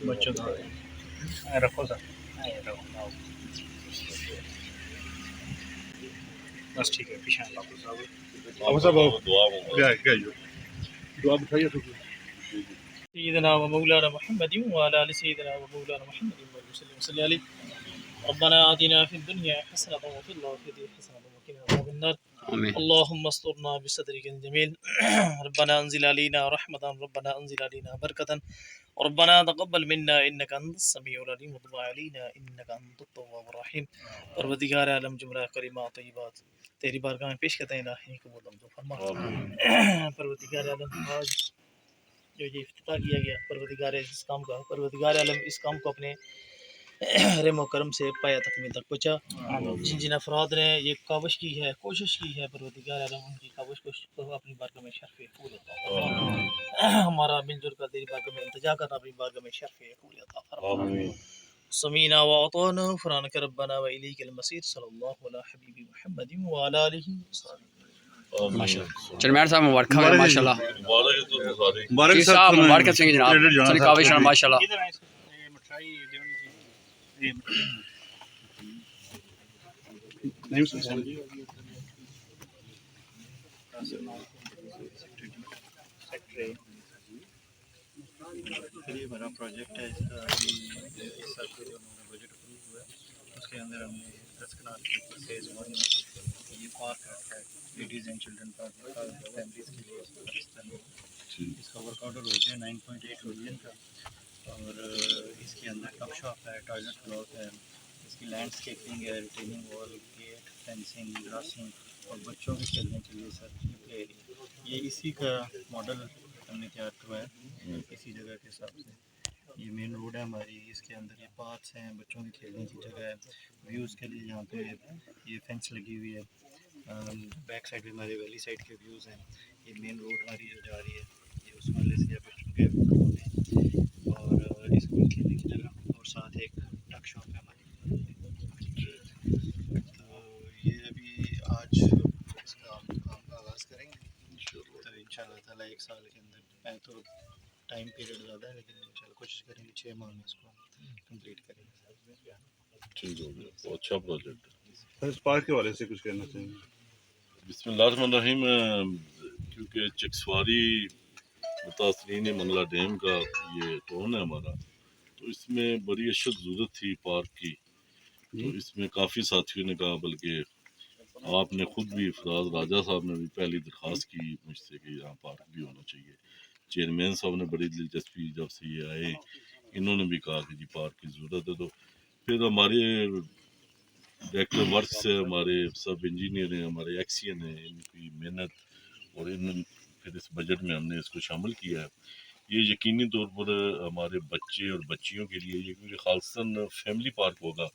بچوں کا رکھو سر بس ٹھیک ہے پیچھے سيدنا ومولانا محمد وعلى آل سيدنا ومولانا محمد وصلى عليه ربنا آتنا في الدنيا حسنة وفي الآخرة حسنة وقنا عذاب النار اللهم استرنا بصدرك الجميل ربنا انزل علينا رحمة ربنا انزل علينا بركة ربنا تقبل منا انك انت السميع العليم وتب علينا انك انت التواب الرحيم پروردگار عالم جملہ کلمات طیبات تیری بارگاہ میں پیش کرتے ہیں الہی قبول ہم کو فرما پروردگار عالم آج جو یہ افتتاح کیا گیا پروردگار اس کام کا پروردگار عالم اس کام کو اپنے رحم و کرم سے پایا تکمیل تک پہنچا جن جن افراد نے یہ کاوش کی ہے کوشش کی ہے پروردگار عالم ان کی کاوش کو اپنی بارگاہ میں شرف قبول عطا فرما ہمارا مل جل کر تیری بارگاہ میں التجا کرنا اپنی بارگاہ میں شرف قبول عطا فرما سمینا واطعنا غفرانک ربنا والیک المصیر صلی اللہ علی حبیب محمد وعلی آلہ وصحبہ چرمیان صاحب مبارک ماشاء اللہ مبارک سنگھ جناب سن کاوش ماشاء اللہ ادھر آئے یہ مٹھائی دیونی تھی نہیں یہ بڑا پروجیکٹ ہے اس کا اس سال کے جو ہمارا بجٹ اپروو ہوا ہے اس کے اندر ہم نے 10 کنال کے فیز 1 میں یہ پارک رکھا ہے ladies and children park families کے لیے پاکستان میں اس کا ورک آرڈر ہو گیا 9.8 ملین کا اور اس کے اندر ٹاپ شاپ ہے ٹوائلٹ بلاک ہے اس کی لینڈسکیپنگ ہے ریٹیننگ وال گیٹ فینسنگ گراسنگ اور بچوں کے کھیلنے کے لیے سر پلے ایریا یہ اسی کا ماڈل ہم نے تیار کروایا اسی جگہ کے حساب سے یہ مین روڈ ہے ہماری اس کے اندر یہ پارکس ہیں بچوں کے کھیلنے کی جگہ ہے ویوز کے لیے یہاں پہ یہ فینس لگی ہوئی ہے بیک سائڈ بھی ہمارے ویلی سائڈ کے ویوز ہیں یہ مین روڈ ہماری جو جا رہی ہے یہ اس محلے سے بچوں کے گراؤنڈ ہیں اور اسکول کھیلنے کی جگہ اور ساتھ ایک ٹک شاپ ہے ہماری تو یہ ابھی آج اس کا کام کا آغاز کریں گے تو ان شاء اللہ تعالیٰ 1 سال کے اندر میں تو ٹائم پیریڈ زیادہ ہے لیکن انشاءاللہ کوشش کریں گے 6 ماہ میں اس کو کمپلیٹ کریں گے ٹھیک ہو گیا بہت اچھا پروجیکٹ ہے سر اس پارک کے والے سے کچھ کہنا چاہیں گے بسم اللہ الرحمن الرحیم کیونکہ چکسواری متاثرین منگلہ ڈیم کا یہ ٹون ہے ہمارا تو اس میں بڑی اشد ضرورت تھی پارک کی تو اس میں کافی ساتھیوں نے کہا بلکہ آپ نے خود بھی فراز راجہ صاحب نے بھی پہلی درخواست کی مجھ سے کہ یہاں پارک بھی ہونا چاہیے چیئرمین صاحب نے بڑی دلچسپی جب سے یہ آئے انہوں نے بھی کہا کہ جی پارک کی ضرورت ہے تو پھر ہمارے ڈائریکٹر ورکس ہے ہمارے سب انجینئر ہیں ہمارے ایکسین ہیں ان کی محنت اور پھر اس بجٹ میں ہم نے اس کو شامل کیا ہے یہ یقینی طور پر ہمارے بچے اور بچیوں کے لیے یہ کیونکہ خالصاً فیملی پارک ہوگا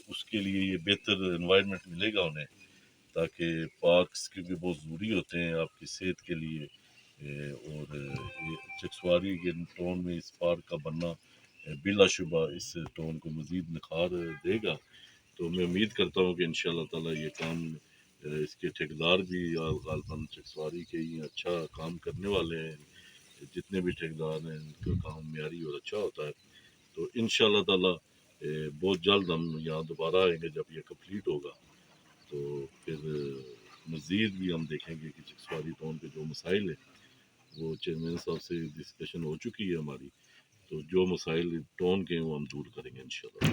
اس کے لیے یہ بہتر انوائرمنٹ ملے گا انہیں تاکہ پارکس کیونکہ بہت ضروری ہوتے ہیں آپ کی صحت کے لیے اور چکسواری کے ٹون میں اس پارک کا بننا بلا شبہ اس ٹون کو مزید نکھار دے گا تو میں امید کرتا ہوں کہ انشاءاللہ تعالیٰ یہ کام اس کے ٹھیکیدار بھی غالباً چکسواری کے ہی اچھا کام کرنے والے ہیں جتنے بھی ٹھیکیدار ہیں ان کا کام معیاری اور اچھا ہوتا ہے تو انشاءاللہ تعالیٰ بہت جلد ہم یہاں دوبارہ آئیں گے جب یہ کمپلیٹ ہوگا تو پھر مزید بھی ہم دیکھیں گے کہ چکسواری ٹون کے جو مسائل ہیں وہ چیئرمین صاحب سے ڈسکشن ہو چکی ہے ہماری تو جو مسائل ٹون کے ہیں وہ ہم دور کریں گے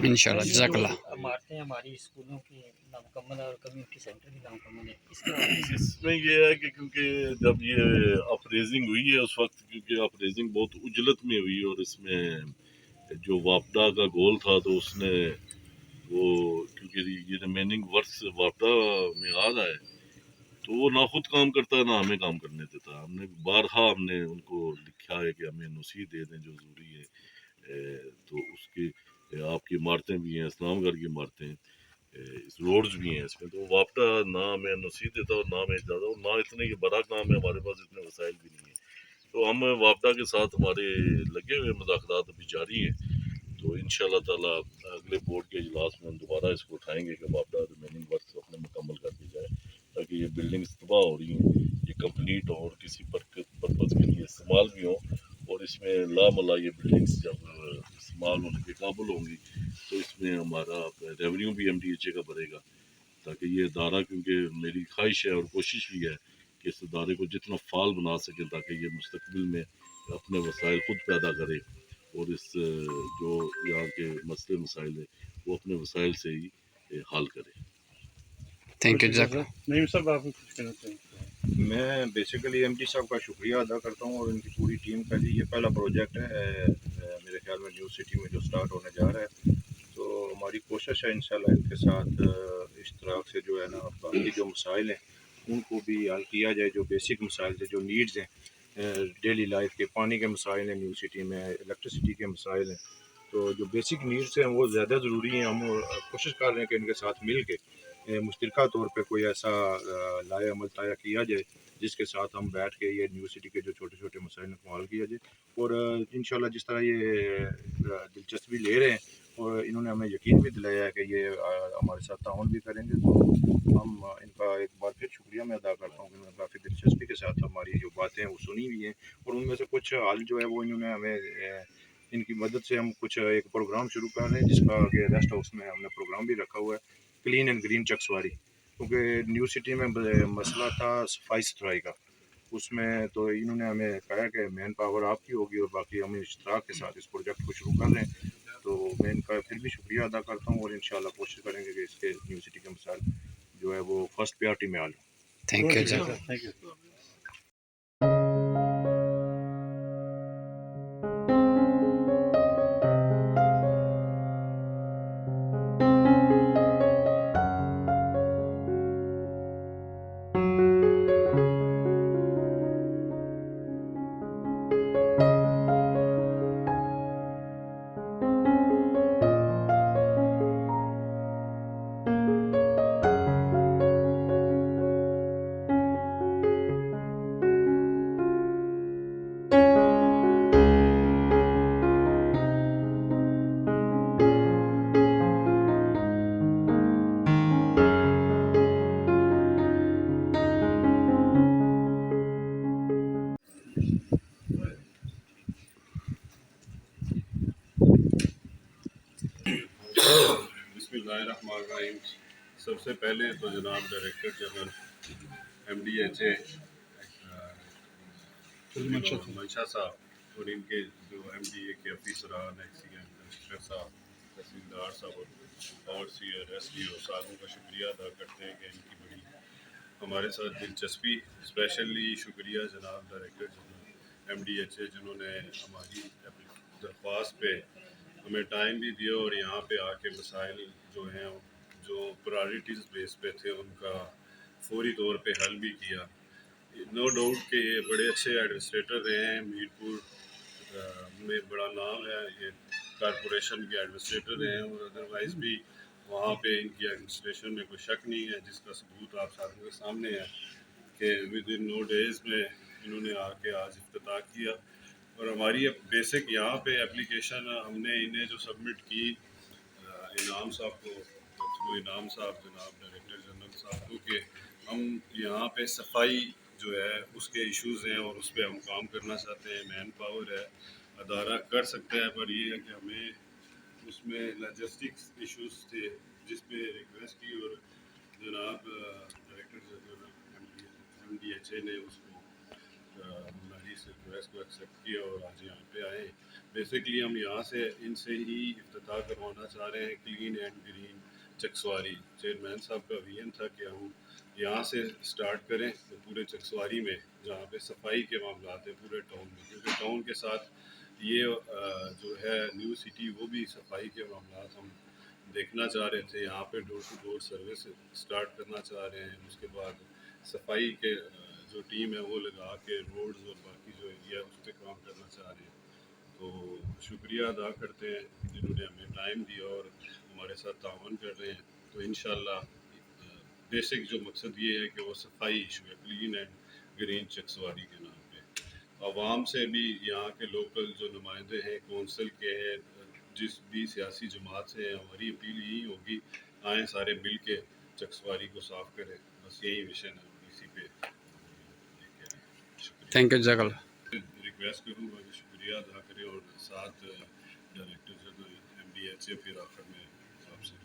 انشاءاللہ جزاک اللہ عمارتیں ہماری اسکولوں کی نامکمل اور کمیونٹی سینٹر کی نامکمل ہے اس میں یہ ہے کہ کیونکہ جب یہ اپریزنگ ہوئی ہے اس وقت کیونکہ اپریزنگ بہت اجلت میں ہوئی اور اس میں جو واپڈا کا گول تھا تو اس نے وہ کیونکہ یہ ریمیننگ ورکس واپڈا میں آ رہا ہے تو وہ نہ خود کام کرتا ہے نہ ہمیں کام کرنے دیتا ہم نے بارہا ہم نے ان کو لکھا ہے کہ ہمیں نوسیح دے دیں جو ضروری ہے تو اس کی آپ کی عمارتیں بھی ہیں اسلام گھر کی عمارتیں روڈز بھی ہیں اس میں، تو وابٹا نہ ہمیں نصیحت دیتا اور نہ ہمیں اجازت اور نہ اتنے کہ برا کام ہے، ہمارے پاس اتنے وسائل بھی نہیں ہیں، تو ہم وابٹا کے ساتھ ہمارے لگے ہوئے مذاکرات ابھی جاری ہیں، تو ان شاء اللہ تعالیٰ اگلے بورڈ کے اجلاس میں ہم دوبارہ اس کو اٹھائیں گے کہ وابٹا ریمیننگ ورکس اپنے مکمل کر دی جائے، تاکہ یہ بلڈنگس تباہ ہو رہی ہیں یہ کمپلیٹ اور کسی پرپز کے لیے استعمال بھی ہوں، اور اس میں لاملا یہ بلڈنگس جب استعمال ہونے کے قابل ہوں گی تو اس میں ہمارا ریونیو بھی ایم ڈی ایچ اے کا بڑھے گا، تاکہ یہ ادارہ، کیونکہ میری خواہش ہے اور کوشش بھی ہے کہ اس ادارے کو جتنا فعال بنا سکیں تاکہ یہ مستقبل میں اپنے وسائل خود پیدا کرے، اور اس جو یہاں کے مسئلے مسائل ہیں وہ اپنے وسائل سے ہی حل کرے۔ تھینک یو جزاک اللہ. نہیں صاحب آپ کچھ کہنا چاہیں؟ میں بیسیکلی ایم ڈی صاحب کا شکریہ ادا کرتا ہوں اور ان کی پوری ٹیم کا، جی یہ پہلا پروجیکٹ ہے میرے خیال میں نیو سٹی میں جو سٹارٹ ہونے جا رہا ہے، تو ہماری کوشش ہے انشاءاللہ ان کے ساتھ اشتراک سے جو ہے نا باقی جو مسائل ہیں ان کو بھی حل کیا جائے، جو بیسک مسائل ہیں، جو نیڈز ہیں ڈیلی لائف کے، پانی کے مسائل ہیں نیو سٹی میں، الیکٹریسٹی کے مسائل ہیں، تو جو بیسک نیڈز ہیں وہ زیادہ ضروری ہیں، ہم کوشش کر رہے ہیں کہ ان کے ساتھ مل کے مشترکہ طور پہ کوئی ایسا لائے عمل طایا کیا جائے جس کے ساتھ ہم بیٹھ کے یہ نیو سٹی کے جو چھوٹے چھوٹے مسائل کو حل کیا جائے، اور انشاءاللہ جس طرح یہ دلچسپی لے رہے ہیں اور انہوں نے ہمیں یقین بھی دلایا ہے کہ یہ ہمارے ساتھ تعاون بھی کریں گے، تو ہم ان کا ایک بار پھر شکریہ میں ادا کرتا ہوں کہ انہوں نے کافی دلچسپی کے ساتھ ہماری جو باتیں ہیں وہ سنی ہوئی ہیں، اور ان میں سے کچھ حل جو ہے وہ انہوں نے ہمیں ان کی مدد سے ہم کچھ ایک پروگرام شروع کر رہے ہیں جس کا کہ ریسٹ ہاؤس میں ہم نے پروگرام بھی رکھا ہوا ہے، کلین اینڈ گرین چکسواری، کیونکہ نیو سٹی میں مسئلہ تھا صفائی ستھرائی کا، اس میں تو انہوں نے ہمیں کہا کہ مین پاور آپ کی ہوگی اور باقی ہم اشتراک کے ساتھ اس پروجیکٹ کو شروع کر رہے ہیں، تو میں ان کا پھر بھی شکریہ ادا کرتا ہوں اور انشاءاللہ کوشش کریں گے کہ اس کے نیو سٹی کے مسائل جو ہے وہ فرسٹ پریارٹی میں آ لیں۔ تھینک یو جزاک اللہ. Thank you. بسم اللہ الرحمن الرحیم. سب سے پہلے تو جناب director general M D H A Mansha صاحب اور ان کے جو ایم ڈی اے کے افیسران ایکسیئن کمشنر صاحب، تحصیلدار صاحب اور سی ایس ڈی او صاحبوں کا شکریہ ادا کرتے ہیں کہ ان کی بڑی ہمارے ساتھ دلچسپی. اسپیشلی شکریہ جناب director general M D H A جنہوں نے ہماری درخواست پہ ہمیں ٹائم بھی دیا اور یہاں پہ آ کے مسائل جو ہیں جو پرائرٹیز بیس پہ تھے ان کا فوری طور پہ حل بھی کیا. نو ڈاؤٹ کہ یہ بڑے اچھے ایڈمنسٹریٹر رہے ہیں، میر پور میں بڑا نام ہے، یہ کارپوریشن کے ایڈمنسٹریٹر رہے ہیں اور ادروائز بھی وہاں پہ ان کی ایڈمنسٹریشن میں کوئی شک نہیں ہے، جس کا ثبوت آپ ساتھوں کے سامنے ہے کہ ود ان نو ڈیز میں انہوں نے آ کے آج افتتاح کیا. اور ہماری بیسک یہاں پہ اپلیکیشن ہم نے انہیں جو سبمٹ کی انعام صاحب کو تھرو انعام صاحب جناب ڈائریکٹر جنرل صاحب کو، کہ ہم یہاں پہ صفائی جو ہے اس کے ایشوز ہیں اور اس پہ ہم کام کرنا چاہتے ہیں. مین پاور ہے، ادارہ کر سکتا ہے، پر یہ ہے کہ ہمیں اس میں لاجسٹکس ایشوز تھے جس پہ ریکویسٹ کی اور جناب director general M D H A نے اس کو ہماری اس ریکویسٹ کو ایکسیپٹ کیا اور آج یہاں پہ آئے. بیسکلی ہم یہاں سے ان سے ہی افتتاح کروانا چاہ رہے ہیں clean and green Chakswari. Chairman صاحب کا ویژن تھا کہ ہم یہاں سے سٹارٹ کریں پورے چکسواری میں جہاں پہ صفائی کے معاملات ہیں پورے ٹاؤن میں، کیونکہ ٹاؤن کے ساتھ یہ جو ہے نیو سٹی وہ بھی صفائی کے معاملات ہم دیکھنا چاہ رہے تھے. یہاں پہ ڈور ٹو ڈور سروس سٹارٹ کرنا چاہ رہے ہیں، اس کے بعد صفائی کے جو ٹیم ہے وہ لگا کے روڈز اور باقی جو ایریا ہے اس پہ کام کرنا چاہ رہے ہیں. تو شکریہ ادا کرتے ہیں جنہوں نے ہمیں ٹائم دیا اور ہمارے ساتھ تعاون کر رہے ہیں. تو انشاءاللہ بیسک جو مقصد یہ ہے کہ وہ صفائی ایشو ہے، کلین اینڈ گرین چکسواری کے نام پہ عوام سے بھی یہاں کے لوکل جو نمائندے ہیں کونسل کے ہیں، جس بھی سیاسی جماعت سے ہیں، ہماری اپیل یہی ہوگی آئیں سارے مل کے چکسواری کو صاف کریں، بس یہی مشن ہے، اسی پہ شکریہ۔ تھینک یو جزاک اللہ. ریکویسٹ کروں گا کہ شکریہ ادا کریں اور ساتھ ڈائریکٹر جنرل MDH سے پھر آخر میں آپ سے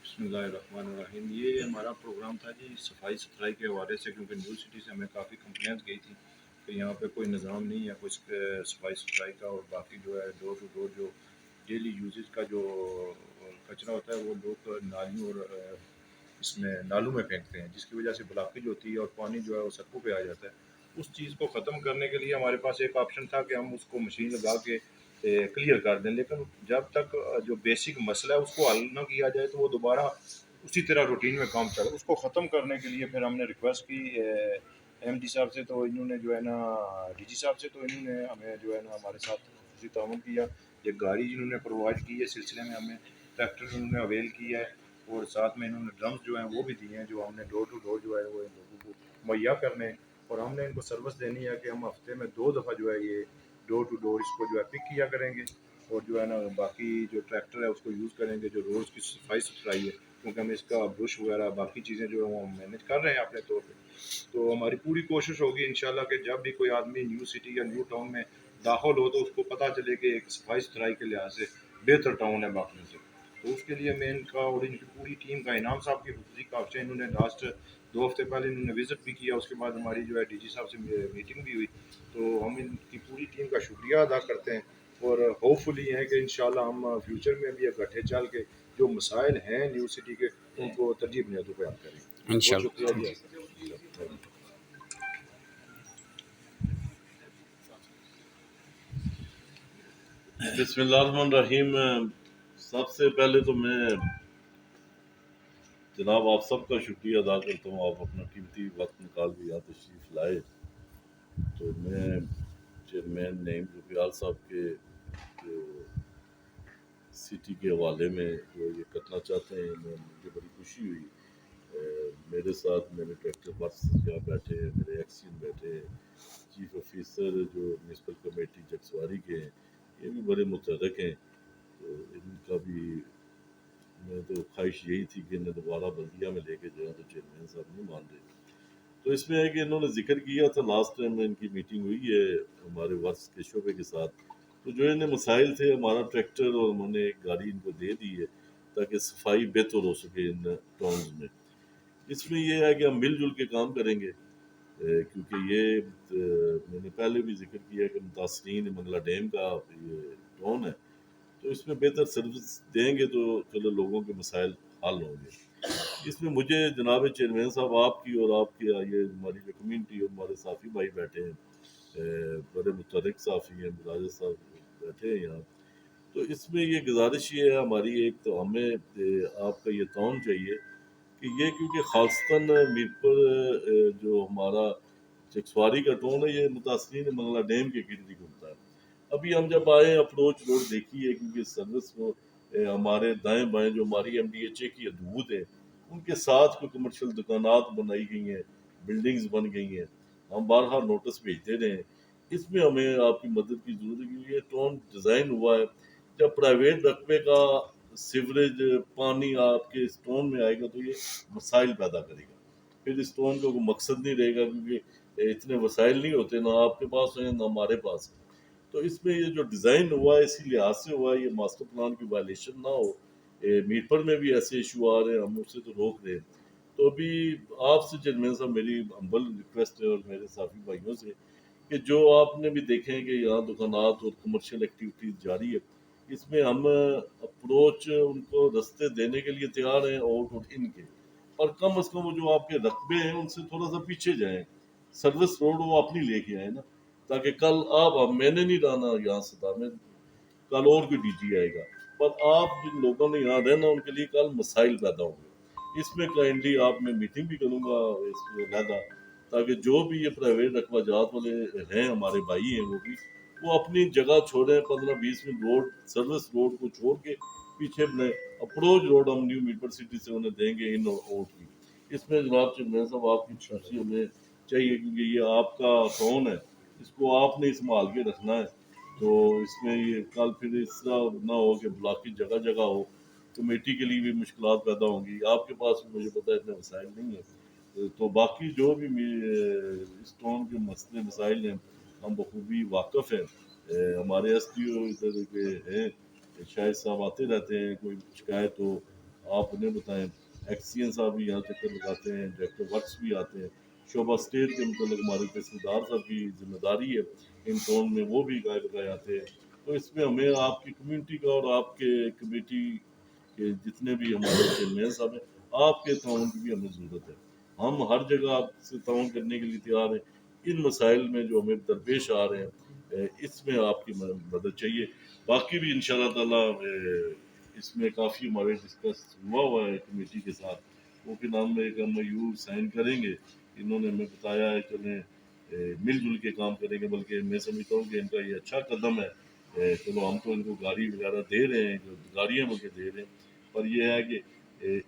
بسم اللہ الرحمن الرحیم. یہ ہمارا پروگرام تھا جی صفائی ستھرائی کے حوالے سے، کیونکہ نیو سٹی سے ہمیں کافی کمپلینس گئی تھی کہ یہاں پہ کوئی نظام نہیں ہے کوئی صفائی ستھرائی کا، اور باقی جو ہے ڈور ٹو ڈور جو ڈیلی یوزز کا جو کچرا ہوتا ہے وہ لوگ نالیوں اور اس میں نالوں میں پھینکتے ہیں، جس کی وجہ سے بلاکیج ہوتی ہے اور پانی جو ہے وہ سڑکوں پہ آ جاتا ہے. اس چیز کو ختم کرنے کے لیے ہمارے پاس ایک آپشن تھا کہ ہم اس کو مشین لگا کے کلیئر کر دیں، لیکن جب تک جو بیسک مسئلہ ہے اس کو حل نہ کیا جائے تو وہ دوبارہ اسی طرح روٹین میں کام چلے. اس کو ختم کرنے کے لیے پھر ہم نے ریکویسٹ کی MD صاحب سے، تو انہوں نے جو ہے نا DG صاحب سے، تو انہوں نے ہمیں جو ہے نا ہمارے ساتھ خصوصی تعاون کیا. ایک گاڑی جنہوں نے پرووائڈ کی ہے سلسلے میں، ہمیں ٹریکٹر انہوں نے اویل کیا ہے، اور ساتھ میں انہوں نے ڈرمز جو ہیں وہ بھی دیے ہیں جو ہم نے ڈور ٹو ڈور جو ہے وہ ان لوگوں کو مہیا کرنے ہیں. اور ہم نے ان کو سروس دینی ہے کہ ہم ہفتے میں 2 دفعہ جو ہے یہ ڈور ٹو ڈور اس کو جو ہے پک کیا کریں گے، اور جو ہے نا باقی جو ٹریکٹر ہے اس کو یوز کریں گے جو روڈز کی صفائی ستھرائی ہے، کیونکہ ہم اس کا برش وغیرہ باقی چیزیں جو ہیں وہ مینیج کر رہے ہیں اپنے طور پہ. تو ہماری پوری کوشش ہوگی انشاءاللہ کہ جب بھی کوئی آدمی نیو سٹی یا نیو ٹاؤن میں داخل ہو تو اس کو پتہ چلے کہ ایک صفائی ستھرائی کے لحاظ سے بہتر ٹاؤن ہے باقیوں سے. تو اس کے لیے میں ان کا اور ان کی پوری ٹیم کا انعام صاحب کی خصوصی کاوشیں، انہوں نے لاسٹ 2 ہفتے پہلے انہوں نے وزٹ بھی کیا، اس کے بعد ہماری جو ہے DG صاحب سے میٹنگ بھی ہوئی. تو ہم ان کی پوری ٹیم کا شکریہ ادا کرتے ہیں، اور ہوپ فلی ہیں کہ انشاءاللہ ہم فیوچر میں بھی اکٹھے چل کے جو مسائل ہیں نیو سٹی کے ان کو ترجیح بنیادوں پہ حل کریں گے. بہت انشاءاللہ. شکریہ جی. بسم اللہ الرحمن الرحیم. سب سے پہلے تو میں جناب آپ سب کا شکریہ ادا کرتا ہوں، آپ اپنا قیمتی وقت نکال کے یہاں تشریف لائے. تو میں چیئرمین نعیم ذوالفقار صاحب کے جو سٹی کے حوالے میں جو یہ کرنا چاہتے ہیں، مجھے بڑی خوشی ہوئی. میرے ساتھ میرے ڈائریکٹر برس یہاں بیٹھے ہیں، میرے ایکسین بیٹھے ہیں، چیف آفیسر جو میونسپل کمیٹی جگسواری کے ہیں، یہ بھی بڑے متحرک ہیں. تو ان کا بھی میں تو خواہش یہی تھی کہ انہیں دوبارہ بلدیہ میں لے کے جائیں، تو چیئرمین صاحب نہیں مان رہے. تو اس میں ہے کہ انہوں نے ذکر کیا تھا لاسٹ ٹائم میں ان کی میٹنگ ہوئی ہے ہمارے ورکس کے شعبے کے ساتھ، تو جو انہیں مسائل تھے، ہمارا ٹریکٹر اور انہوں نے ایک گاڑی ان کو دے دی ہے تاکہ صفائی بہتر ہو سکے ان ٹاؤنز میں. اس میں یہ ہے کہ ہم مل جل کے کام کریں گے، کیونکہ یہ میں نے پہلے بھی ذکر کیا کہ متاثرین منگلہ ڈیم کا یہ ٹاؤن ہے، تو اس میں بہتر سروس دیں گے تو چلو لوگوں کے مسائل حل ہوں گے. اس میں مجھے جناب چیئرمین صاحب آپ کی اور آپ کی یہ ہماری جو کمیونٹی اور ہمارے صافی بھائی بیٹھے ہیں، بڑے متحرک صافی ہیں، راجہ صاحب بیٹھے ہیں یہاں، تو اس میں یہ گزارش یہ ہے ہماری، ایک تو ہمیں آپ کا یہ تعاون چاہیے کہ یہ کیونکہ خالصتاً میرپور جو ہمارا چکسواری کا ٹون ہے یہ متاثرین منگلہ ڈیم کے گرد ہی گھومتا ہے. ابھی ہم جب آئے اپروچ روڈ دیکھی ہے، کیونکہ سروس کو ہمارے دائیں بائیں جو ہماری MDHA کی حدود ہے ان کے ساتھ کوئی کمرشل دکانات بنائی گئی ہیں، بلڈنگز بن گئی ہیں، ہم بارہا نوٹس بھیجتے رہے ہیں. اس میں ہمیں آپ کی مدد کی ضرورت ہے، کیونکہ یہ ٹون ڈیزائن ہوا ہے جب پرائیویٹ رقبے کا سیوریج پانی آپ کے اس ٹون میں آئے گا تو یہ مسائل پیدا کرے گا. پھر اس ٹون کا کوئی مقصد نہیں رہے گا، کیونکہ اتنے وسائل نہیں ہوتے، نہ آپ کے پاس ہیں نہ ہمارے پاس ہیں. تو اس میں یہ جو ڈیزائن ہوا ہے اسی لحاظ سے ہوا ہے، یہ ماسٹر پلان کی وائلیشن نہ ہو. میرپور میں بھی ایسے ایشو آ رہے ہیں، ہم اسے تو روک رہے ہیں. تو ابھی آپ سے چیئرمین صاحب میری ہمبل ریکویسٹ ہے اور میرے ساتھی بھائیوں سے کہ جو آپ نے بھی دیکھیں کہ یہاں دکانات اور کمرشل ایکٹیویٹیز جاری ہے، اس میں ہم اپروچ ان کو رستے دینے کے لیے تیار ہیں آؤٹ اور ان کے، اور کم از کم وہ جو آپ کے رقبے ہیں ان سے تھوڑا سا پیچھے جائیں، سروس روڈ وہ اپنی لے کے آئیں نا، تاکہ کل آپ میں نے نہیں رہنا یہاں سطح میں، کل اور کوئی DG آئے گا، پر آپ جن لوگوں نے یہاں رہنا ان کے لیے کل مسائل پیدا ہوں گے. اس میں کائنڈلی آپ میں میٹنگ بھی کروں گا اس میں علیحدہ، تاکہ جو بھی یہ پرائیویٹ رقبہ جات والے ہیں ہمارے بھائی ہیں وہ بھی وہ اپنی جگہ چھوڑیں، 15-20 منٹ روڈ سروس روڈ کو چھوڑ کے پیچھے اپروچ روڈ ہم نیو میڈپور سٹی سے انہیں دیں گے ان اور آؤٹ کی. اس میں جناب چیئرمین صاحب آپ کی شخصی ہمیں چاہیے کیونکہ یہ آپ کا ٹاؤن ہے, اس کو آپ نے سنبھال کے رکھنا ہے. تو اس میں یہ کل پھر اس طرح نہ ہو کہ بلاکی جگہ جگہ ہو, کمیٹی کے لیے بھی مشکلات پیدا ہوں گی. آپ کے پاس مجھے پتا ہے اتنے وسائل نہیں ہیں, تو باقی جو بھی اس ٹاؤن کے مسئلے مسائل ہیں ہم بخوبی واقف ہیں. ہمارے ایس ڈی او ادھر کے ہیں, شاہد صاحب آتے رہتے ہیں, کوئی شکایت ہو آپ انہیں بتائیں. ایکسین صاحب بھی یہاں چکر لگاتے ہیں, ڈائریکٹر ورکس بھی آتے ہیں. شعبہ اسٹیٹ کے متعلق ہمارے تحصیلدار صاحب کی ذمہ داری ہے ان ٹاؤن میں, وہ بھی گائے بگائے آتے ہیں. تو اس میں ہمیں آپ کی کمیونٹی کا اور آپ کے کمیٹی کے جتنے بھی ہمارے چیئرمین صاحب ہیں, آپ کے تعاون کی بھی ہمیں ضرورت ہے. ہم ہر جگہ آپ سے تعاون کرنے کے لیے تیار ہیں. ان مسائل میں جو ہمیں درپیش آ رہے ہیں اس میں آپ کی مدد چاہیے. باقی بھی ان شاء اللہ تعالیٰ اس میں کافی ہمارے ڈسکس ہوا ہے کمیٹی کے ساتھ, وہ پھر ہم ایک MOU سائن کریں گے. انہوں نے ہمیں بتایا ہے چلیں مل جل کے کام کریں گے, بلکہ میں سمجھتا ہوں کہ ان کا یہ اچھا قدم ہے. چلو ہم تو ان کو گاڑی وغیرہ دے رہے ہیں, جو گاڑیاں مجھے دے رہے ہیں, پر یہ ہے کہ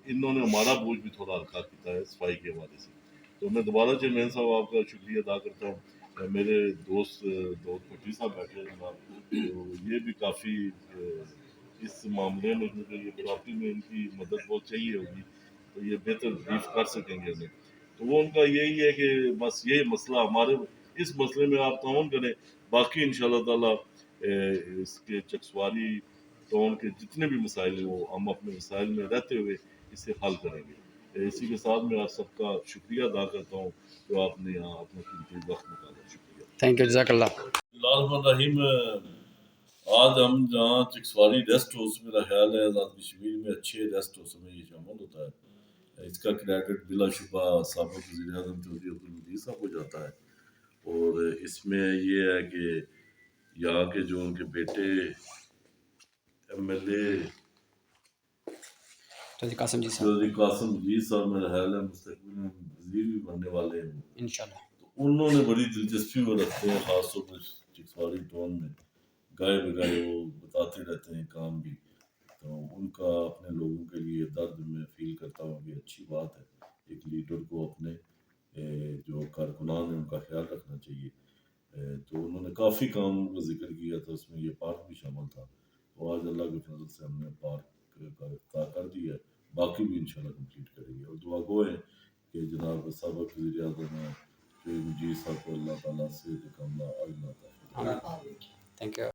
انہوں نے ہمارا بوجھ بھی تھوڑا ہلکا کیا ہے صفائی کے حوالے سے. تو میں دوبارہ چیئرمین صاحب آپ کا شکریہ ادا کرتا ہوں. میرے دوست داؤد پٹی صاحب بیٹھے ہیں جناب, تو یہ بھی کافی اس معاملے میں کیونکہ یہ بلاکی میں ان کی مدد بہت چاہیے ہوگی, تو یہ بہتر بریف کر سکیں گے ہمیں. تو وہ ان کا یہی ہے کہ بس یہ مسئلہ ہمارے اس مسئلے میں آپ تعاون کریں. باقی ان شاء اللہ تعالیٰ اس کے چکسواری ٹاؤن کے جتنے بھی مسائل ہیں وہ ہم اپنے مسائل میں رہتے ہوئے اسے حل کریں گے. اسی کے ساتھ میں آپ سب کا شکریہ ادا کرتا ہوں جو آپ نے یہاں اپنا قیمتی وقت نکالا. شکریہ. تھینک یو, جزاک اللہ. اللہ الرحمن الرحیم. آج ہم جہاں چکسواری ریسٹ ہاؤس, میرا خیال ہے آزاد کشمیر میں اچھے ریسٹ ہاؤس میں یہ شامل ہوتا ہے. اس کا کریڈٹ بلا شبہ سابق وزیر اعظم چودھری عبدالمجید صاحب کو جاتا ہے. اور اس میں یہ ہے کہ یہاں کے جو ان کے بیٹے MLA چودھری قاسم جی صاحب چودھری قاسم مجید صاحب میرا خیال ہے مستقبل میں وزیر بھی بننے والے ہیں. انشاءاللہ. تو انہوں نے بڑی دلچسپی وہ رکھتے ہیں, خاص طور پر چکسواری ٹاؤن میں گائے بگائے وہ بتاتے رہتے ہیں کام بھی. تو ان کا اپنے لوگوں کے لیے درد میں فیل کرتا ہوں کہ اچھی بات ہے. ایک لیڈر کو اپنے جو کارکنان ہیں ان کا خیال رکھنا چاہیے. تو انہوں نے کافی کام کا ذکر کیا تھا, اس میں یہ پارک بھی شامل تھا. تو آج اللہ کے فضل سے ہم نے پارک کا افتتاح کر دیا ہے, باقی بھی انشاءاللہ کمپلیٹ کریں گے. اور دعا گو ہے کہ جناب سابق وزیر اعظم ہیں مجید صاحب کو اللہ تعالیٰ سے کاملہ عطا فرمائے. Thank you.